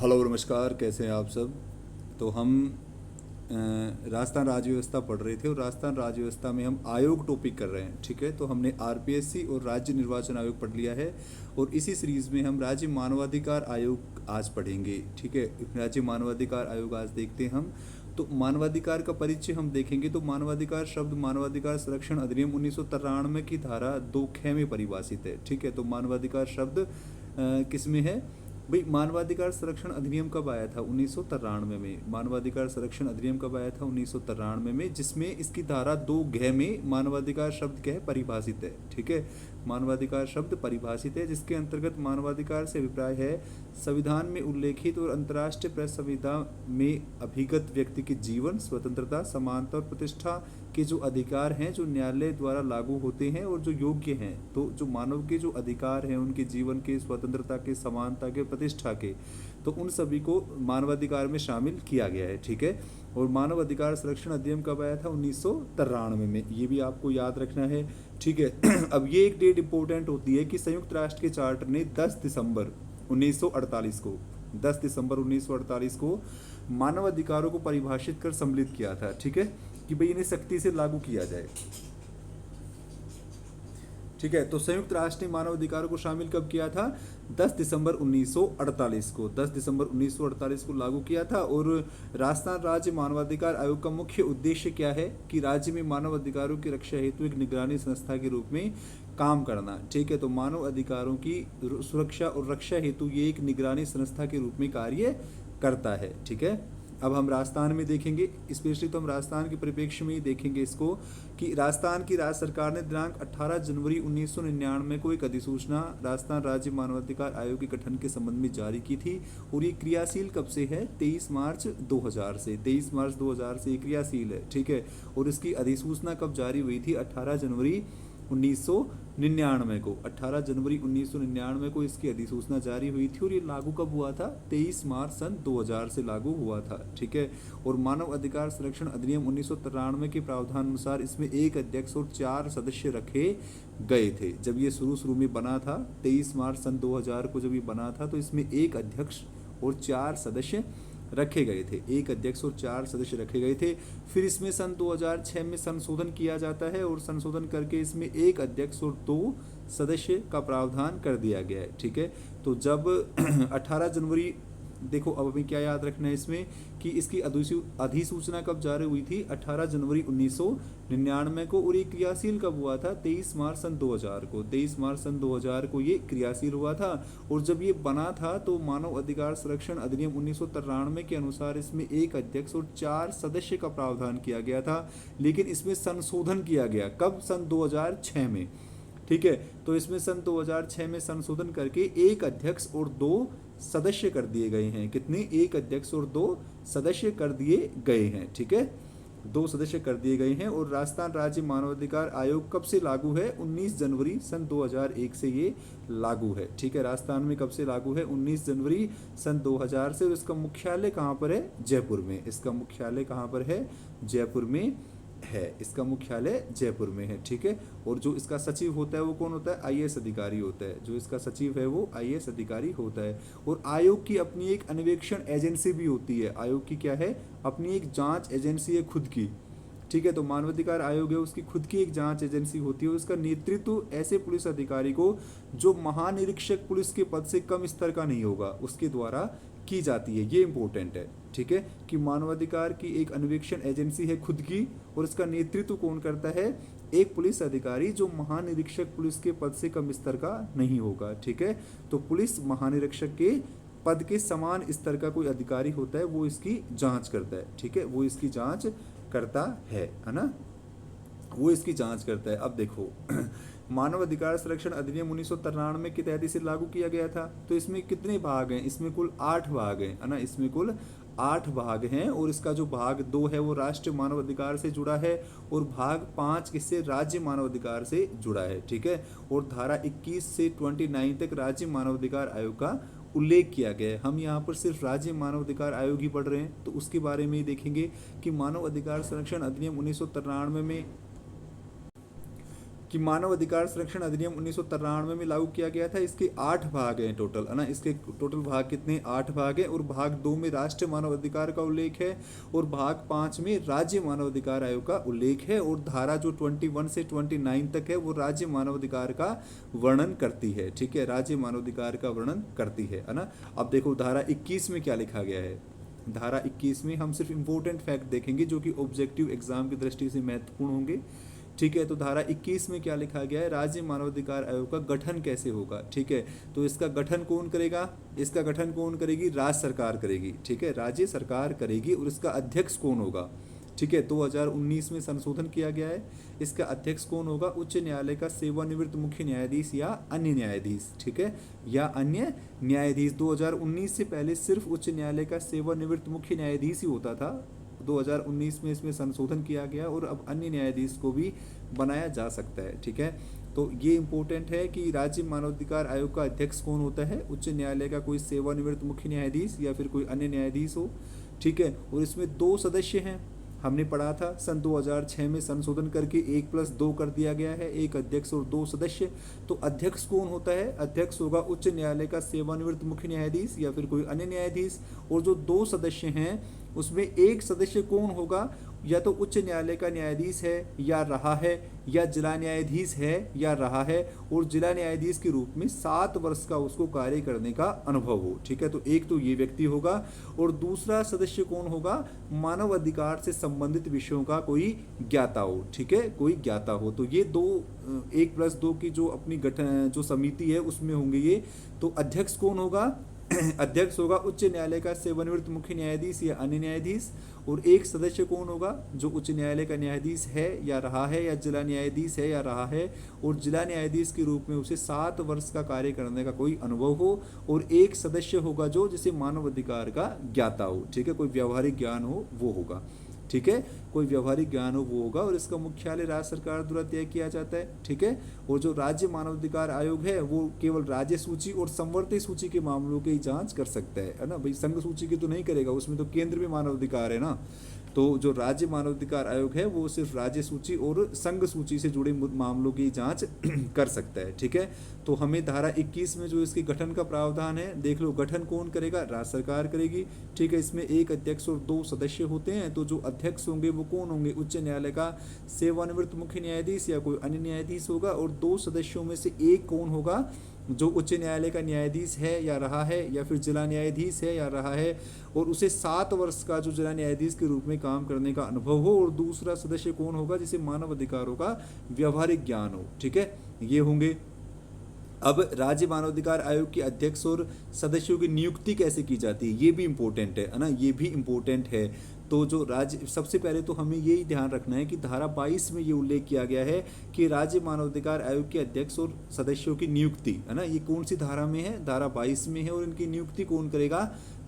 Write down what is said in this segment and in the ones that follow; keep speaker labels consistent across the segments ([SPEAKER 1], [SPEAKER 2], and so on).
[SPEAKER 1] Hello नमस्कार, कैसे हैं आप सब। तो हम राजस्थान राज्य व्यवस्था पढ़ रहे थे और राजस्थान राज्य व्यवस्था में हम आयोग टॉपिक कर रहे हैं। ठीक है, तो हमने आरपीएससी और राज्य निर्वाचन आयोग पढ़ लिया है और इसी सीरीज़ में हम राज्य मानवाधिकार आयोग आज पढ़ेंगे। ठीक है, राज्य मानवाधिकार आयोग आज देखते हैं हम। तो मानवाधिकार का परिचय हम देखेंगे तो मानवाधिकार शब्द मानवाधिकार संरक्षण अधिनियम 1993 की धारा 2 में परिभाषित है। ठीक है, तो मानवाधिकार शब्द किस में है भाई। मानवाधिकार संरक्षण अधिनियम कब आया था? 1993 में। मानवाधिकार संरक्षण अधिनियम कब आया था? 1993 में, जिसमें इसकी धारा 2 में मानवाधिकार शब्द क्या है? परिभाषित है। ठीक है, मानवाधिकार शब्द परिभाषित है, जिसके अंतर्गत मानवाधिकार से अभिप्राय है संविधान में उल्लेखित और अंतर्राष्ट्रीय प्रेस संविधा में अभिगत व्यक्ति के जीवन, स्वतंत्रता, समानता और प्रतिष्ठा के जो अधिकार हैं जो न्यायालय द्वारा लागू होते हैं और जो योग्य हैं। तो जो मानव के जो अधिकार हैं उनके जीवन के, स्वतंत्रता के, समानता के, प्रतिष्ठा के, तो उन सभी को मानवाधिकार में शामिल किया गया है। ठीक है, और मानव अधिकार संरक्षण अधिनियम कब आया था? 1993 में। ये भी आपको याद रखना है। ठीक है अब ये एक डेट इंपॉर्टेंट होती है कि संयुक्त राष्ट्र के चार्टर ने 10 दिसंबर 1948 को 10 दिसंबर 1948 को मानव अधिकारों को परिभाषित कर सम्मिलित किया था। ठीक है, कि भाई इन्हें सख्ती से लागू किया जाए। ठीक है, तो संयुक्त राष्ट्र ने मानव अधिकारों को शामिल कब किया था? 10 दिसंबर 1948 को। 10 दिसंबर 1948 को लागू किया था। और राजस्थान राज्य मानवाधिकार आयोग का मुख्य उद्देश्य क्या है? कि राज्य में मानव अधिकारों की रक्षा हेतु एक निगरानी संस्था के रूप में काम करना। ठीक है, तो मानव अधिकारों की सुरक्षा और रक्षा हेतु ये एक निगरानी संस्था के रूप में कार्य करता है। ठीक है, अब हम राजस्थान में देखेंगे, स्पेशली तो हम राजस्थान के परिप्रेक्ष्य में ही देखेंगे इसको, कि राजस्थान की राज्य सरकार ने दिनांक 18 जनवरी 1999 को एक अधिसूचना राजस्थान राज्य मानवाधिकार आयोग के गठन के संबंध में जारी की थी। और ये क्रियाशील कब से है? 23 मार्च 2000 से। 23 मार्च 2000 से क्रियाशील है। ठीक है, और इसकी अधिसूचना कब जारी हुई थी? 18 जनवरी 1999 को। 18 जनवरी 1999 को इसकी अधिसूचना जारी हुई थी और ये लागू कब हुआ था? 23 मार्च सन 2000 से लागू हुआ था। ठीक है, और मानव अधिकार संरक्षण अधिनियम 1993 के प्रावधान अनुसार इसमें एक अध्यक्ष और 4 सदस्य रखे गए थे। जब ये शुरू में बना था, 23 मार्च सन 2000 को जब ये बना था, तो इसमें एक अध्यक्ष और 4 सदस्य रखे गए थे। एक अध्यक्ष और 4 सदस्य रखे गए थे। फिर इसमें सन 2006 में संशोधन किया जाता है और संशोधन करके इसमें एक अध्यक्ष और 2 सदस्य का प्रावधान कर दिया गया है। ठीक है, तो जब 18 जनवरी, देखो अब हमें क्या याद रखना है इसमें, कि इसकी अधिसूचना कब जारी हुई थी? 18 जनवरी 1999 को। और ये क्रियाशील कब हुआ था? 23 मार्च सन 2000 को। 23 मार्च सन 2000 को ये क्रियाशील हुआ था। और जब ये बना था तो मानव अधिकार संरक्षण अधिनियम 1993 के अनुसार इसमें एक अध्यक्ष और 4 सदस्य का प्रावधान किया गया था। लेकिन इसमें संशोधन किया गया कब? सन 2006 में। ठीक है, तो इसमें सन 2006 में संशोधन करके एक अध्यक्ष और 2 सदस्य कर दिए गए हैं। कितने? एक अध्यक्ष और 2 सदस्य कर दिए गए हैं। ठीक है, 2 सदस्य कर दिए गए हैं। और राजस्थान राज्य मानवाधिकार आयोग कब से लागू है? 19 जनवरी सन 2001 से ये लागू है। ठीक है, राजस्थान में कब से लागू है? 19 जनवरी सन 2000 से। और इसका मुख्यालय कहाँ पर है? जयपुर में। इसका मुख्यालय कहाँ पर है? जयपुर में है। इसका मुख्यालय जयपुर में है। ठीक है, और जो इसका सचिव होता है वो कौन होता है? आईएएस अधिकारी होता है। जो इसका सचिव है वो आईएएस अधिकारी होता है। और आयोग की अपनी एक अन्वेषण एजेंसी भी होती है। आयोग की क्या है? अपनी एक जांच एजेंसी है खुद की। ठीक है, तो मानवाधिकार आयोग है, उसकी खुद की एक जांच एजेंसी होती है। उसका नेतृत्व ऐसे पुलिस अधिकारी को जो महानिरीक्षक पुलिस के पद से कम स्तर का नहीं होगा उसके द्वारा की जाती है। ये इंपॉर्टेंट है। ठीक है, कि मानवाधिकार की एक अन्वेषण एजेंसी है खुद की और इसका नेतृत्व कौन करता है? एक पुलिस अधिकारी जो महानिरीक्षक पुलिस के पद से कम स्तर का नहीं होगा। ठीक है, तो पुलिस महानिरीक्षक के पद के समान स्तर का कोई अधिकारी होता है, वो इसकी जांच करता है। ठीक है, वो इसकी जांच करता है ना, वो इसकी जांच करता है। अब देखो मानव अधिकार संरक्षण अधिनियम 1993 के तहत इसे लागू किया गया था। तो इसमें कितने भाग हैं? इसमें कुल 8 भाग हैं, है ना। इसमें कुल 8 भाग हैं। और इसका जो भाग 2 है वो राष्ट्रीय मानव अधिकार से जुड़ा है और भाग 5 किससे? राज्य मानव अधिकार से जुड़ा है। ठीक है, और धारा 21 से 29 तक राज्य मानव अधिकार आयोग का उल्लेख किया गया है। हम यहाँ पर सिर्फ राज्य मानव अधिकार आयोग ही पढ़ रहे हैं, तो उसके बारे में ही देखेंगे कि मानव अधिकार संरक्षण अधिनियम 1993 में कि मानव अधिकार संरक्षण अधिनियम 1993 में लागू किया गया था। इसके 8 भाग हैं टोटल, है ना। इसके टोटल भाग कितने, 8 भाग हैं। और भाग 2 में राष्ट्रीय मानव अधिकार का उल्लेख है और भाग 5 में राज्य मानव अधिकार आयोग का उल्लेख है। और धारा जो 21 से 29 तक है वो राज्य मानव अधिकार का वर्णन करती है, ठीक है, राज्य मानव अधिकार का वर्णन करती है ना। अब देखो धारा 21 में क्या लिखा गया है। धारा 21 में हम सिर्फ इम्पोर्टेंट फैक्ट देखेंगे जो कि ऑब्जेक्टिव एग्जाम की दृष्टि से महत्वपूर्ण होंगे, ठीक है। तो धारा 21 में क्या लिखा गया है, राज्य मानवाधिकार आयोग का गठन कैसे होगा, ठीक है। तो इसका गठन कौन करेगा, इसका गठन कौन करेगी, राज्य सरकार करेगी, ठीक है, राज्य सरकार करेगी। और इसका अध्यक्ष कौन होगा, ठीक है, 2019 में संशोधन किया गया है। इसका अध्यक्ष कौन होगा, उच्च न्यायालय का सेवानिवृत्त मुख्य न्यायाधीश या अन्य न्यायाधीश, ठीक है, या अन्य न्यायाधीश। 2019 से पहले सिर्फ उच्च न्यायालय का सेवानिवृत्त मुख्य न्यायाधीश ही होता था। 2019 में इसमें संशोधन किया गया और अब अन्य न्यायाधीश को भी बनाया जा सकता है, ठीक है। तो ये इंपॉर्टेंट है कि राज्य मानवाधिकार आयोग का अध्यक्ष कौन होता है, उच्च न्यायालय का कोई सेवानिवृत्त मुख्य न्यायाधीश या फिर कोई अन्य न्यायाधीश हो, ठीक है। और इसमें 2 सदस्य हैं, हमने पढ़ा था सन 2006 में संशोधन करके 1+2 कर दिया गया है, 1 अध्यक्ष और 2 सदस्य। तो अध्यक्ष कौन होता है, अध्यक्ष होगा उच्च न्यायालय का सेवानिवृत्त मुख्य न्यायाधीश या फिर कोई अन्य न्यायाधीश। और जो 2 सदस्य हैं उसमें एक सदस्य कौन होगा, या तो उच्च न्यायालय का न्यायाधीश है या रहा है, या जिला न्यायाधीश है या रहा है, और जिला न्यायाधीश के रूप में 7 वर्ष का उसको कार्य करने का अनुभव हो, ठीक है। तो एक तो ये व्यक्ति होगा और दूसरा सदस्य कौन होगा, मानव अधिकार से संबंधित विषयों का कोई ज्ञाता हो, ठीक है, कोई ज्ञाता हो। तो ये 1+2 की जो अपनी गठन जो समिति है उसमें होंगे ये। तो अध्यक्ष कौन होगा, अध्यक्ष होगा उच्च न्यायालय का सेवानिवृत्त मुख्य न्यायाधीश या अन्य न्यायाधीश। और एक सदस्य कौन होगा, जो उच्च न्यायालय का न्यायाधीश है या रहा है, या जिला न्यायाधीश है या रहा है, और जिला न्यायाधीश के रूप में उसे 7 वर्ष का कार्य करने का कोई अनुभव हो। और एक सदस्य होगा जो जिसे मानव अधिकार का ज्ञाता हो, ठीक है, कोई व्यावहारिक ज्ञान हो वो होगा, ठीक है, कोई व्यावहारिक ज्ञान हो वो होगा। और इसका मुख्यालय राज्य सरकार द्वारा तय किया जाता है, ठीक है। और जो राज्य मानवाधिकार आयोग है वो केवल राज्य सूची और संवर्ती सूची के मामलों की जांच कर सकता है ना भाई, संघ सूची की तो नहीं करेगा, उसमें तो केंद्र में मानवाधिकार है ना। तो जो राज्य मानवाधिकार आयोग है वो सिर्फ राज्य सूची और संघ सूची से जुड़े मामलों की जांच कर सकता है, ठीक है। तो हमें धारा 21 में जो इसके गठन का प्रावधान है, देख लो, गठन कौन करेगा, राज्य सरकार करेगी, ठीक है। इसमें एक अध्यक्ष और 2 सदस्य होते हैं। तो जो अध्यक्ष होंगे वो कौन होंगे, उच्च न्यायालय का सेवानिवृत्त मुख्य न्यायाधीश या कोई अन्य न्यायाधीश होगा। और 2 सदस्यों में से एक कौन होगा, जो उच्च न्यायालय का न्यायाधीश है या रहा है, या फिर जिला न्यायाधीश है या रहा है, और उसे 7 वर्ष का जो जिला न्यायाधीश के रूप में काम करने का अनुभव हो। और दूसरा सदस्य कौन होगा, जिसे मानव अधिकारों का व्यावहारिक ज्ञान हो, ठीक है, ये होंगे। अब राज्य मानवाधिकार आयोग के अध्यक्ष और सदस्यों की नियुक्ति कैसे की जाती है, ये भी इम्पोर्टेंट है ना, ये भी इम्पोर्टेंट है। तो जो राज्य, सबसे पहले तो हमें यही ध्यान रखना है कि धारा 22 में ये उल्लेख किया गया है कि राज्य मानवाधिकार आयोग के अध्यक्ष और सदस्यों की नियुक्ति, है ना, ये कौन सी धारा में है, धारा 22 में है। और इनकी नियुक्ति कौन करेगा,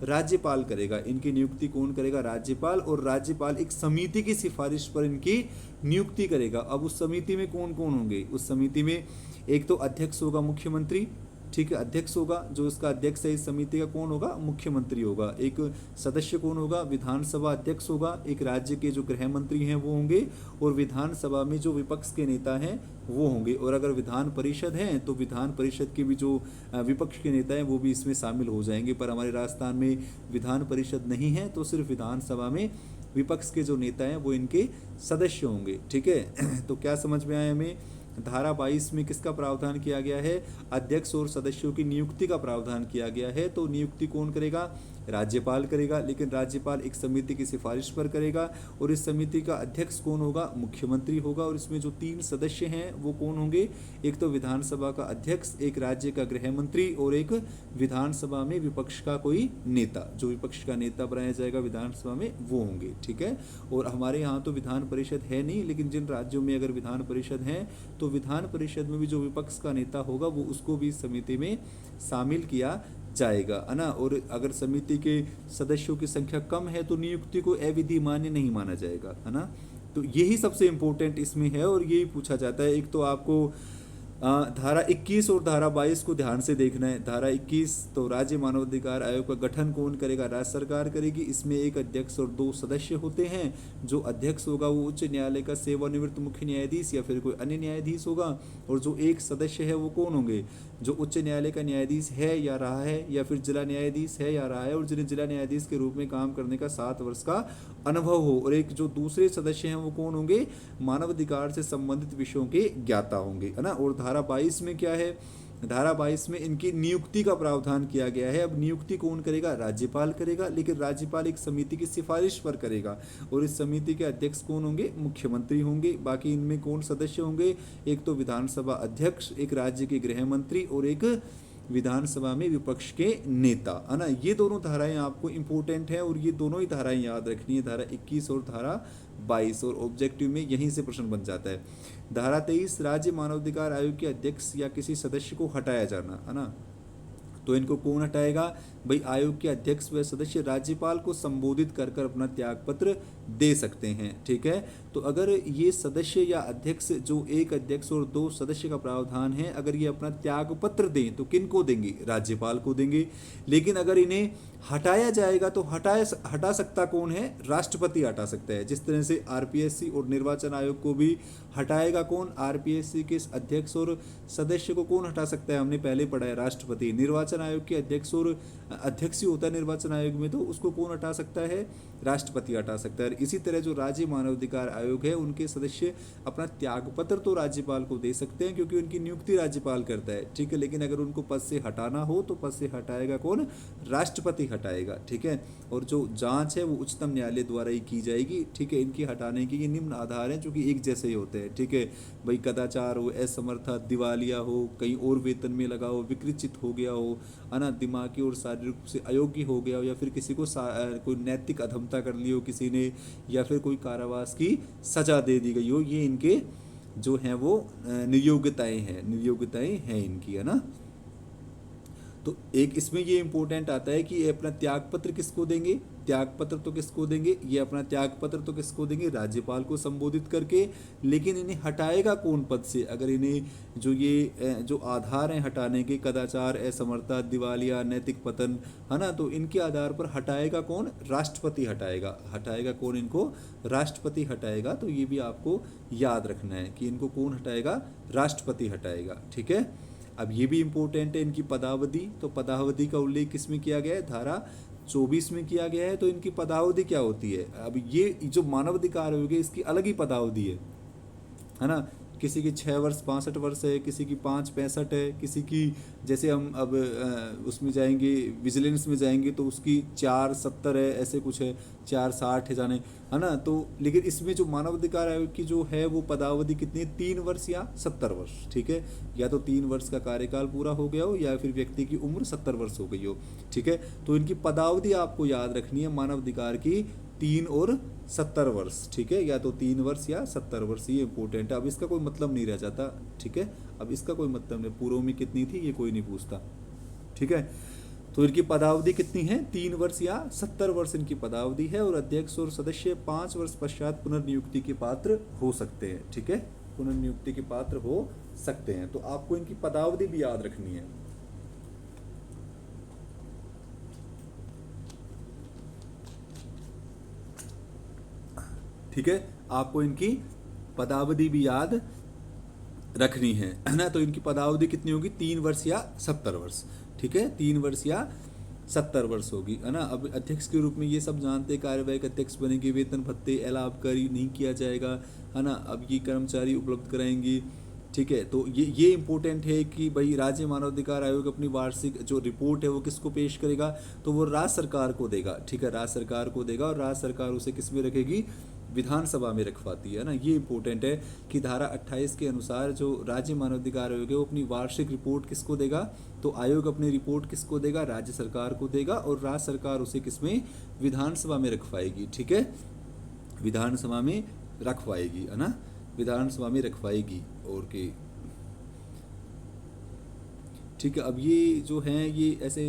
[SPEAKER 1] राज्यपाल करेगा, इनकी नियुक्ति कौन करेगा, राज्यपाल। और राज्यपाल एक समिति की सिफारिश पर इनकी नियुक्ति करेगा। अब उस समिति में कौन कौन होंगे, उस समिति में एक तो अध्यक्ष होगा मुख्यमंत्री, ठीक है, अध्यक्ष होगा, जो इसका अध्यक्ष है इस समिति का कौन होगा, मुख्यमंत्री होगा। एक सदस्य कौन होगा, विधानसभा अध्यक्ष होगा। एक राज्य के जो गृह मंत्री हैं वो होंगे। और विधानसभा में जो विपक्ष के नेता हैं वो होंगे। और अगर विधान परिषद है तो विधान परिषद के भी जो विपक्ष के नेता हैं वो भी इसमें शामिल हो जाएंगे। पर हमारे राजस्थान में विधान परिषद नहीं है, तो सिर्फ विधानसभा में विपक्ष के जो नेता हैं वो इनके सदस्य होंगे, ठीक है। तो क्या समझ में आया हमें, धारा 22 में किसका प्रावधान किया गया है, अध्यक्ष और सदस्यों की नियुक्ति का प्रावधान किया गया है। तो नियुक्ति कौन करेगा, राज्यपाल करेगा, लेकिन राज्यपाल एक समिति की सिफारिश पर करेगा। और इस समिति का अध्यक्ष कौन होगा, मुख्यमंत्री होगा। और इसमें जो 3 सदस्य हैं वो कौन होंगे, एक तो विधानसभा का अध्यक्ष, एक राज्य का गृह मंत्री, और एक विधानसभा में विपक्ष का कोई नेता, जो विपक्ष का नेता बनाया जाएगा विधानसभा में वो होंगे, ठीक है। और हमारे यहाँ तो विधान परिषद है नहीं, लेकिन जिन राज्यों में अगर विधान परिषद है तो विधान परिषद में भी जो विपक्ष का नेता होगा वो उसको भी समिति में शामिल किया जाएगा, है ना। और अगर समिति के सदस्यों की संख्या कम है तो नियुक्ति को अविधि मान्य नहीं माना जाएगा, है ना। तो यही सबसे इम्पोर्टेंट इसमें है और यही पूछा जाता है। एक तो आपको धारा 21 और धारा 22 को ध्यान से देखना है। धारा 21 तो राज्य मानवाधिकार आयोग का गठन कौन करेगा? राज्य सरकार करेगी। इसमें एक अध्यक्ष और 2 सदस्य होते हैं। जो अध्यक्ष होगा वो उच्च न्यायालय का सेवानिवृत्त मुख्य न्यायाधीश या फिर कोई अन्य न्यायाधीश होगा। और जो एक सदस्य है वो कौन होंगे? जो उच्च न्यायालय का न्यायाधीश है या रहा है या फिर जिला न्यायाधीश है या रहा है और जिन्हें जिला न्यायाधीश के रूप में काम करने का 7 वर्ष का अनुभव हो। और एक जो दूसरे सदस्य हैं वो कौन होंगे? मानवाधिकार से संबंधित विषयों के ज्ञाता होंगे, है ना। और धारा 22 में क्या है? धारा 22 में इनकी नियुक्ति का प्रावधान किया गया है। अब नियुक्ति कौन करेगा? राज्यपाल करेगा, लेकिन राज्यपाल एक समिति की सिफारिश पर करेगा। और इस समिति के अध्यक्ष कौन होंगे? मुख्यमंत्री होंगे। बाकी इनमें कौन सदस्य होंगे? एक तो विधानसभा अध्यक्ष, एक राज्य के गृह मंत्री और एक विधानसभा में विपक्ष के नेता, है ना। ये दोनों धाराएं आपको इंपॉर्टेंट है और ये दोनों ही धाराएं याद रखनी है, धारा 21 और धारा 22। और ऑब्जेक्टिव में यहीं से प्रश्न बन जाता है। धारा 23 राज्य मानवाधिकार आयोग के अध्यक्ष या किसी सदस्य को हटाया जाना, है ना। तो इनको कौन हटाएगा? भाई आयोग के अध्यक्ष व सदस्य राज्यपाल को संबोधित कर कर अपना त्यागपत्र दे सकते हैं, ठीक है। तो अगर ये सदस्य या अध्यक्ष, जो एक अध्यक्ष और 2 सदस्य का प्रावधान है, अगर ये अपना त्यागपत्र दें तो किन को देंगे? राज्यपाल को देंगे। लेकिन अगर इन्हें हटाया जाएगा तो हटा सकता कौन है? राष्ट्रपति हटा सकता है। जिस तरह से आरपीएससी और निर्वाचन आयोग को भी हटाएगा कौन? आरपीएससी के अध्यक्ष और सदस्य को कौन हटा सकता है? हमने पहले पढ़ा है, राष्ट्रपति। निर्वाचन आयोग के अध्यक्ष और अध्यक्ष ही होता है निर्वाचन आयोग में, तो उसको कौन हटा सकता है? राष्ट्रपति हटा सकता है। इसी तरह जो राज्य मानवाधिकार आयोग है उनके सदस्य अपना त्यागपत्र तो राज्यपाल को दे सकते हैं क्योंकि उनकी नियुक्ति राज्यपाल करता है, ठीक है। लेकिन अगर उनको पद से हटाना हो तो पद से हटाएगा कौन? राष्ट्रपति हटाएगा, ठीक है। और जो जांच है वो उच्चतम न्यायालय द्वारा ही की जाएगी, ठीक है। इनकी हटाने के ये निम्न आधार हैं जो कि एक जैसे ही होते हैं, ठीक है। भाई कदाचार हो, असमर्था, दिवालिया हो, कहीं और वेतन में लगा हो, विकृचित हो गया हो, है ना, दिमागी और शारीरिक रूप से अयोग्य हो गया हो, या फिर किसी को कोई नैतिक अधमता कर ली हो किसी ने, या फिर कोई कारावास की सजा दे दी गई हो, ये इनके जो हैं वो नियोग्यताएं हैं इनकी, है ना। तो एक इसमें ये इंपॉर्टेंट आता है कि ये अपना त्यागपत्र किसको देंगे? त्यागपत्र तो किसको देंगे? ये अपना त्यागपत्र तो किसको देंगे? राज्यपाल को संबोधित करके। लेकिन इन्हें हटाएगा कौन पद से? अगर इन्हें जो आधार हैं हटाने के, कदाचार, असमर्था, दिवालिया, नैतिक पतन, है ना, तो इनके आधार पर हटाएगा कौन? राष्ट्रपति हटाएगा कौन? इनको राष्ट्रपति हटाएगा। तो ये भी आपको याद रखना है कि इनको कौन हटाएगा? राष्ट्रपति हटाएगा, ठीक है। अब ये भी इम्पोर्टेंट है इनकी पदावधि। तो पदावधि का उल्लेख किसमें किया गया है? धारा 24 में किया गया है। तो इनकी पदावधि क्या होती है? अब ये जो मानवाधिकार आयोग है इसकी अलग ही पदावधि है ना। किसी की 6 वर्ष 65 वर्ष है, किसी की 5 65 है, किसी की, जैसे हम अब उसमें जाएंगे, विजिलेंस में जाएंगे तो उसकी 4 70 है, ऐसे कुछ है, 4 60 है जाने, है ना। तो लेकिन इसमें जो मानवाधिकार आयोग की जो है वो पदावधि कितनी है? 3 वर्ष या 70 वर्ष, ठीक है। या तो 3 वर्ष का कार्यकाल पूरा हो गया हो या फिर व्यक्ति की उम्र 70 वर्ष हो गई हो, ठीक है। तो इनकी पदावधि आपको याद रखनी है मानवाधिकार की 3 और 70 वर्ष, ठीक है। या तो 3 वर्ष या 70 वर्ष, ये इंपॉर्टेंट है। अब इसका कोई मतलब नहीं रह जाता, ठीक है। अब इसका कोई मतलब नहीं, पूर्व में कितनी थी ये कोई नहीं पूछता, ठीक है। तो इनकी पदावधि कितनी है? 3 वर्ष या 70 वर्ष इनकी पदावधि है। और अध्यक्ष और सदस्य 5 वर्ष पश्चात पुनर्नियुक्ति के पात्र हो सकते हैं, ठीक है। पुनर्नियुक्ति के पात्र हो सकते हैं। तो आपको इनकी पदावधि भी याद रखनी है। ठीक है, आपको इनकी पदावधि भी याद रखनी है ना। तो इनकी पदावधि कितनी होगी? 3 वर्ष या 70 वर्ष, ठीक है। 3 वर्ष या 70 वर्ष होगी, है ना। अब अध्यक्ष के रूप में ये सब जानते हैं, कार्यवाहक अध्यक्ष बनेंगे, वेतन भत्ते अलाभकारी नहीं किया जाएगा, है ना। अब ये कर्मचारी उपलब्ध कराएंगे, ठीक है। तो ये इंपॉर्टेंट है कि भाई राज्य मानवाधिकार आयोग अपनी वार्षिक जो रिपोर्ट है वो किसको पेश करेगा? तो वो राज्य सरकार को देगा, ठीक है। राज्य सरकार को देगा और राज्य सरकार उसे किस में रखेगी? विधानसभा में रखवाती है ना। ये इंपॉर्टेंट है कि धारा 28 के अनुसार जो राज्य मानवाधिकार आयोग है वो अपनी वार्षिक रिपोर्ट किसको देगा? तो आयोग अपनी रिपोर्ट किसको देगा? राज्य सरकार को देगा और राज्य सरकार उसे किसमें? विधानसभा में रखवाएगी, ठीक है। विधानसभा में रखवाएगी, है ना, विधानसभा में रखवाएगी। और के ठीक है। अब ये जो हैं ये ऐसे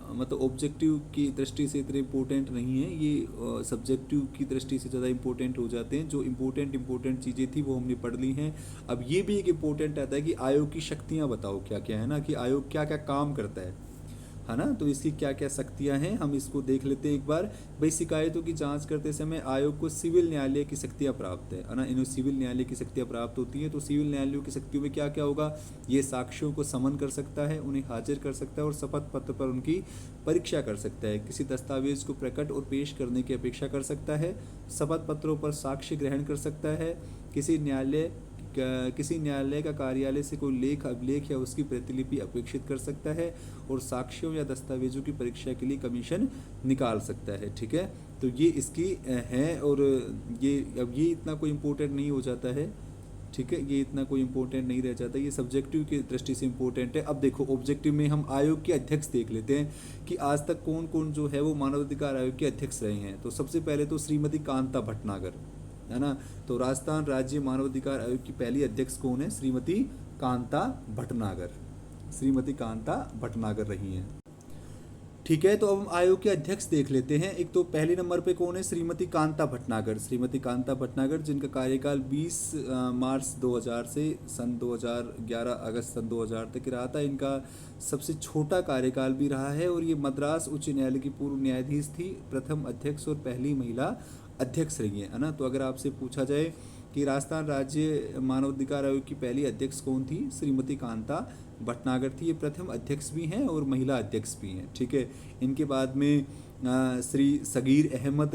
[SPEAKER 1] मतलब ऑब्जेक्टिव की दृष्टि से इतने इम्पोर्टेंट नहीं है, ये सब्जेक्टिव की दृष्टि से ज़्यादा इम्पोर्टेंट हो जाते हैं। जो इम्पोर्टेंट चीज़ें थी वो हमने पढ़ ली हैं। अब ये भी एक इम्पोर्टेंट आता है कि आयोग की शक्तियाँ बताओ क्या क्या है ना, कि आयोग क्या क्या काम करता है ना। तो इसकी क्या क्या शक्तियां हैं हम इसको देख लेते हैं एक बार। भाई शिकायतों की जांच करते समय आयोग को सिविल न्यायालय की शक्तियां प्राप्त है ना, इन्हें सिविल न्यायालय की शक्तियां प्राप्त होती हैं। तो सिविल न्यायालयों की शक्तियों में क्या क्या होगा, ये साक्ष्यों को समन कर सकता है, उन्हें हाजिर कर सकता है और शपथ पत्र पर उनकी परीक्षा कर सकता है। किसी दस्तावेज को प्रकट और पेश करने की अपेक्षा कर सकता है, शपथ पत्रों पर साक्ष्य ग्रहण कर सकता है, किसी न्यायालय का कार्यालय से कोई लेख अभिलेख या उसकी प्रतिलिपि अपेक्षित कर सकता है और साक्ष्यों या दस्तावेजों की परीक्षा के लिए कमीशन निकाल सकता है। ठीक है, तो ये इसकी है। और ये अब ये इतना कोई इम्पोर्टेंट नहीं हो जाता है। ठीक है, ये इतना कोई इम्पोर्टेंट नहीं रह जाता, ये सब्जेक्टिव की दृष्टि से इम्पोर्टेंट है। अब देखो ऑब्जेक्टिव में हम आयोग के अध्यक्ष देख लेते हैं कि आज तक कौन कौन जो है वो मानवाधिकार आयोग के अध्यक्ष रहे हैं। तो सबसे पहले तो श्रीमती कांता भटनागर है ना। तो राजस्थान राज्य मानवाधिकार आयोग की पहली अध्यक्ष कौन है, श्रीमती कांता भटनागर। श्रीमती कांता भटनागर रही हैं। ठीक है, तो अब हम आयोग के अध्यक्ष देख लेते हैं। एक तो पहले नंबर पे कौन है, श्रीमती कांता भटनागर। श्रीमती कांता भटनागर जिनका कार्यकाल 20 मार्च 2000 से सन 2011 अगस्त सन 2000 तक रहा था। इनका सबसे छोटा कार्यकाल भी रहा है और ये मद्रास उच्च न्यायालय की पूर्व न्यायाधीश थी, प्रथम अध्यक्ष और पहली महिला अध्यक्ष रही है ना। तो अगर आपसे पूछा जाए कि राजस्थान राज्य मानवाधिकार आयोग की पहली अध्यक्ष कौन थी, श्रीमती कांता भटनागर थी। ये प्रथम अध्यक्ष भी हैं और महिला अध्यक्ष भी हैं। ठीक है, इनके बाद में श्री सगीर अहमद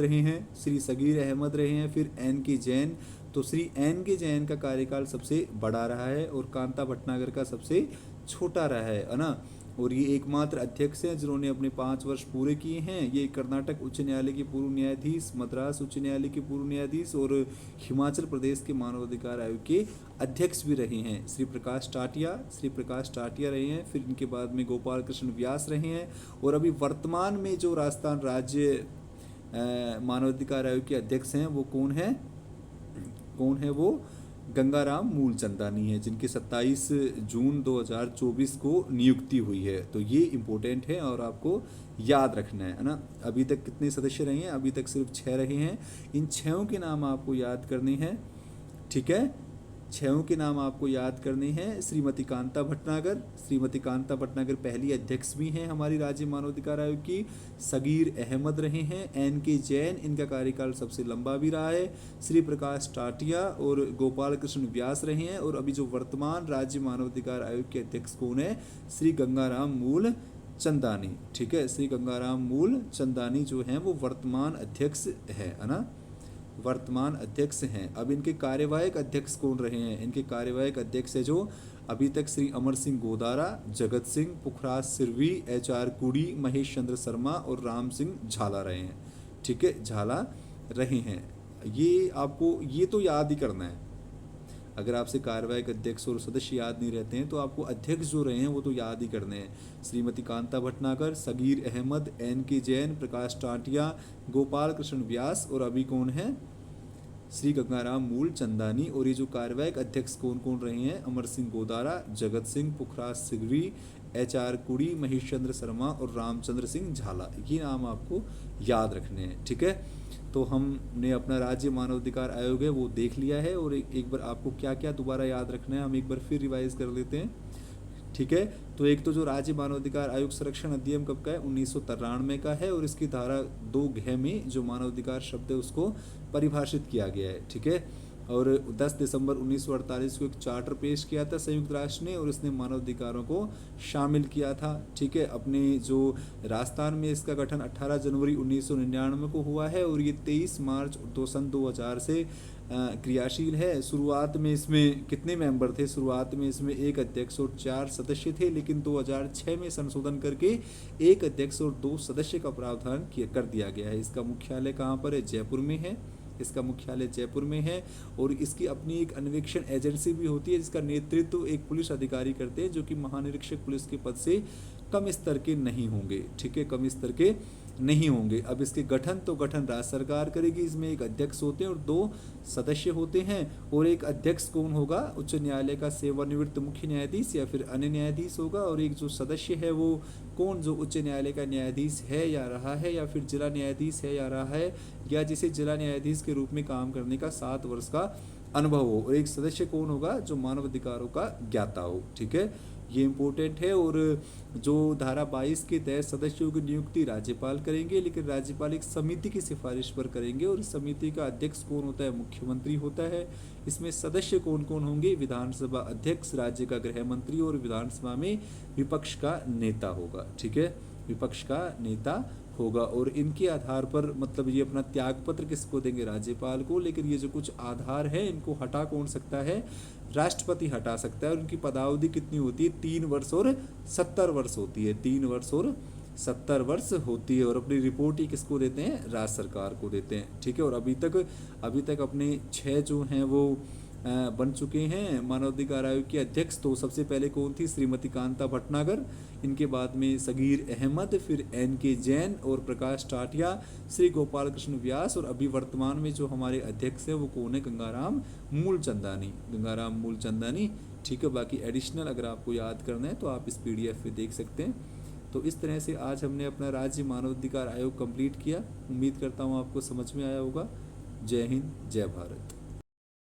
[SPEAKER 1] रहे हैं, फिर एन के जैन। तो श्री एन के जैन का कार्यकाल सबसे बड़ा रहा है और कांता भटनागर का सबसे छोटा रहा है ना। और ये एकमात्र अध्यक्ष हैं जिन्होंने अपने 5 वर्ष पूरे किए हैं। ये कर्नाटक उच्च न्यायालय के पूर्व न्यायाधीश, मद्रास उच्च न्यायालय के पूर्व न्यायाधीश और हिमाचल प्रदेश के मानवाधिकार आयोग के अध्यक्ष भी रहे हैं। श्री प्रकाश टाटिया रहे हैं। फिर इनके बाद में गोपाल कृष्ण व्यास रहे हैं। और अभी वर्तमान में जो राजस्थान राज्य मानवाधिकार आयोग के अध्यक्ष हैं वो कौन है वो गंगाराम मूलचंदानी है, जिनकी 27 जून 2024 को नियुक्ति हुई है। तो ये इम्पोर्टेंट है और आपको याद रखना है ना। अभी तक कितने सदस्य रहे हैं, अभी तक सिर्फ 6 रहे हैं। इन 6 के नाम आपको याद करने हैं। ठीक है, 6 के नाम आपको याद करने हैं। श्रीमती कांता भटनागर पहली अध्यक्ष भी हैं हमारी राज्य मानवाधिकार आयोग की। सगीर अहमद रहे हैं। एन के जैन, इनका कार्यकाल सबसे लंबा भी रहा है। श्री प्रकाश टाटिया और गोपाल कृष्ण व्यास रहे हैं। और अभी जो वर्तमान राज्य मानवाधिकार आयोग के अध्यक्ष कौन है, श्री गंगाराम मूलचंदानी। ठीक है, श्री गंगाराम मूलचंदानी जो हैं वो वर्तमान अध्यक्ष है ना, वर्तमान अध्यक्ष हैं। अब इनके कार्यवाहक अध्यक्ष कौन रहे हैं, इनके कार्यवाहक अध्यक्ष है जो अभी तक श्री अमर सिंह गोदारा, जगत सिंह पुखराज सिरवी, HR कुड़ी, महेश चंद्र शर्मा और राम सिंह झाला रहे हैं। ठीक है, झाला रहे हैं। ये आपको ये तो याद ही करना है। अगर आपसे कार्यवाहक अध्यक्ष और सदस्य याद नहीं रहते हैं तो आपको अध्यक्ष जो रहे हैं वो तो याद ही करने हैं। श्रीमती कांता भटनागर, सगीर अहमद, एन के जैन, प्रकाश टाटिया, गोपाल कृष्ण व्यास और अभी कौन है, श्री गंगाराम मूलचंदानी। और ये जो कार्यवाहक अध्यक्ष कौन कौन रहे हैं, अमर सिंह गोदारा, जगत सिंह पुखराज सिरवी, HR कुड़ी, महेश चंद्र शर्मा और रामचंद्र सिंह झाला। ये नाम आपको याद रखने हैं। ठीक है, तो हमने अपना राज्य मानवाधिकार आयोग है वो देख लिया है। और एक बार आपको क्या क्या दोबारा याद रखना है हम एक बार फिर रिवाइज कर लेते हैं। ठीक है, तो एक तो जो राज्य मानवाधिकार आयोग संरक्षण अधिनियम कब का है, 1993 का है। और इसकी धारा 2 में जो मानवाधिकार शब्द है उसको परिभाषित किया गया है। ठीक है, और 10 दिसंबर 1948 को एक चार्टर पेश किया था संयुक्त राष्ट्र ने और इसने मानवाधिकारों को शामिल किया था। ठीक है, अपने जो राजस्थान में इसका गठन 18 जनवरी 1999 को हुआ है और ये 23 मार्च सन 2000 से क्रियाशील है। शुरुआत में इसमें कितने मेंबर थे, शुरुआत में इसमें 1 अध्यक्ष और 4 सदस्य थे, लेकिन 2006 में संशोधन करके 1 अध्यक्ष और 2 सदस्य का प्रावधान कर दिया गया है। इसका मुख्यालय कहाँ पर है, जयपुर में है। इसका मुख्यालय जयपुर में है और इसकी अपनी एक अन्वेषण एजेंसी भी होती है जिसका नेतृत्व एक पुलिस अधिकारी करते हैं जो कि महानिरीक्षक पुलिस के पद से कम स्तर के नहीं होंगे। ठीक है, कम स्तर के नहीं होंगे। अब इसके गठन तो गठन राज्य सरकार करेगी, इसमें एक अध्यक्ष होते हैं और 2 सदस्य होते हैं। और एक अध्यक्ष कौन होगा, उच्च न्यायालय का सेवानिवृत्त मुख्य न्यायाधीश या फिर अन्य न्यायाधीश होगा। और एक जो सदस्य है वो कौन, जो उच्च न्यायालय का न्यायाधीश है या रहा है, या फिर जिला न्यायाधीश है या रहा है, या जिसे जिला न्यायाधीश के रूप में काम करने का 7 वर्ष का अनुभव हो। और एक सदस्य कौन होगा, जो मानव अधिकारों का ज्ञाता हो। ठीक है, ये इम्पोर्टेंट है। और जो धारा 22 के तहत सदस्यों की नियुक्ति राज्यपाल करेंगे, लेकिन राज्यपाल एक समिति की सिफारिश पर करेंगे। और इस समिति का अध्यक्ष कौन होता है, मुख्यमंत्री होता है। इसमें सदस्य कौन कौन होंगे, विधानसभा अध्यक्ष, राज्य का गृह मंत्री और विधानसभा में विपक्ष का नेता होगा। ठीक है, विपक्ष का नेता होगा। और इनके आधार पर मतलब ये अपना त्याग पत्र किसको देंगे, राज्यपाल को। लेकिन ये जो कुछ आधार है इनको हटा कौन सकता है, राष्ट्रपति हटा सकता है। और उनकी पदावधि कितनी होती है, 3 वर्ष और 70 वर्ष होती है, 3 वर्ष और 70 वर्ष होती है। और अपनी रिपोर्ट ही किसको देते हैं, राज्य सरकार को देते हैं। ठीक है, और अभी तक अपने 6 जो हैं वो बन चुके हैं मानवाधिकार आयोग के अध्यक्ष। तो सबसे पहले कौन थी, श्रीमती कांता भटनागर, इनके बाद में सगीर अहमद, फिर NK जैन और प्रकाश टाटिया, श्री गोपाल कृष्ण व्यास। और अभी वर्तमान में जो हमारे अध्यक्ष हैं वो कौन है, गंगाराम मूलचंदानी, गंगाराम मूलचंदानी। ठीक है, बाकी एडिशनल अगर आपको याद करना है तो आप इस PDF पे देख सकते हैं। तो इस तरह से आज हमने अपना राज्य मानवाधिकार आयोग कंप्लीट किया। उम्मीद करता हूँ आपको समझ में आया होगा। जय हिंद, जय भारत।